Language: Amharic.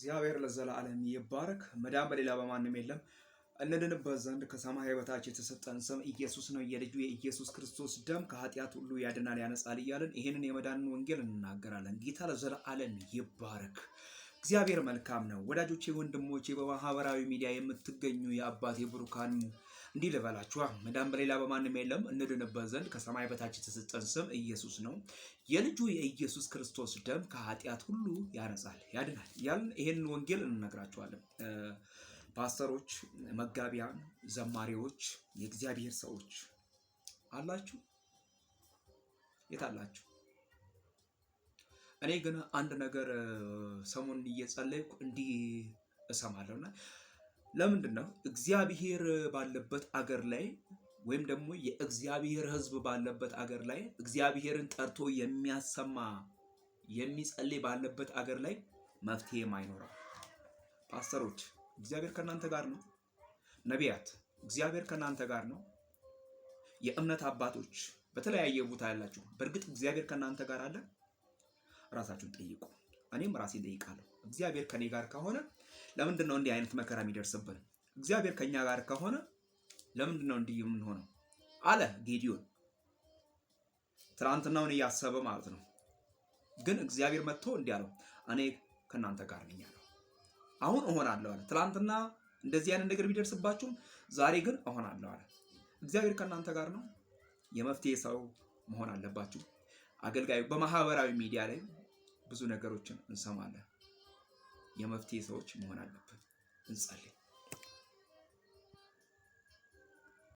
እግዚአብሔር ለዘላለም ይባረክ። መዳን በሌላ በማንም የለም። እንድንበት ዘንድ ከሰማይ በታች የተሰጠን ስም ኢየሱስ ነው። የልጁ የኢየሱስ ክርስቶስ ደም ከኃጢአት ሁሉ ያድናል፣ ያነጻል እያለን ይህንን የመዳንን ወንጌል እንናገራለን። ጌታ ለዘላለም ይባረክ። እግዚአብሔር መልካም ነው። ወዳጆቼ፣ ወንድሞቼ፣ በማህበራዊ ሚዲያ የምትገኙ የአባቴ ብሩካን እንዲህ ልበላችኋ፣ መዳን በሌላ በማንም የለም። እንድንበት ዘንድ ከሰማይ በታች የተሰጠን ስም ኢየሱስ ነው። የልጁ የኢየሱስ ክርስቶስ ደም ከኃጢአት ሁሉ ያነጻል፣ ያድናል ያልን ይህንን ወንጌል እንነግራችኋለን። ፓስተሮች፣ መጋቢያን፣ ዘማሪዎች፣ የእግዚአብሔር ሰዎች አላችሁ? የት አላችሁ? እኔ ግን አንድ ነገር ሰሞኑን እየጸለይኩ እንዲህ እሰማለሁና ለምንድን ነው እግዚአብሔር ባለበት አገር ላይ ወይም ደግሞ የእግዚአብሔር ሕዝብ ባለበት አገር ላይ እግዚአብሔርን ጠርቶ የሚያሰማ የሚጸልይ ባለበት አገር ላይ መፍትሄ የማይኖረው? ፓስተሮች፣ እግዚአብሔር ከእናንተ ጋር ነው። ነቢያት፣ እግዚአብሔር ከእናንተ ጋር ነው። የእምነት አባቶች በተለያየ ቦታ ያላችሁ፣ በእርግጥ እግዚአብሔር ከእናንተ ጋር አለ? ራሳችሁን ጠይቁ። እኔም ራሴን ጠይቃለሁ። እግዚአብሔር ከኔ ጋር ከሆነ ለምንድን ነው እንዲህ አይነት መከራ የሚደርስብን? እግዚአብሔር ከኛ ጋር ከሆነ ለምንድን ነው እንዲህ የምንሆነው? አለ ጌዲዮን። ትናንትናውን እያሰበ ማለት ነው። ግን እግዚአብሔር መጥቶ እንዲህ አለው፣ እኔ ከእናንተ ጋር ነኝ አለው። አሁን እሆናለሁ አለ። ትናንትና እንደዚህ አይነት ነገር ቢደርስባችሁም ዛሬ ግን እሆናለሁ አለ። እግዚአብሔር ከእናንተ ጋር ነው። የመፍትሄ ሰው መሆን አለባችሁ። አገልጋዩ በማህበራዊ ሚዲያ ላይ ብዙ ነገሮችን እንሰማለን። የመፍትሄ ሰዎች መሆን አለብን። እንጸልይ።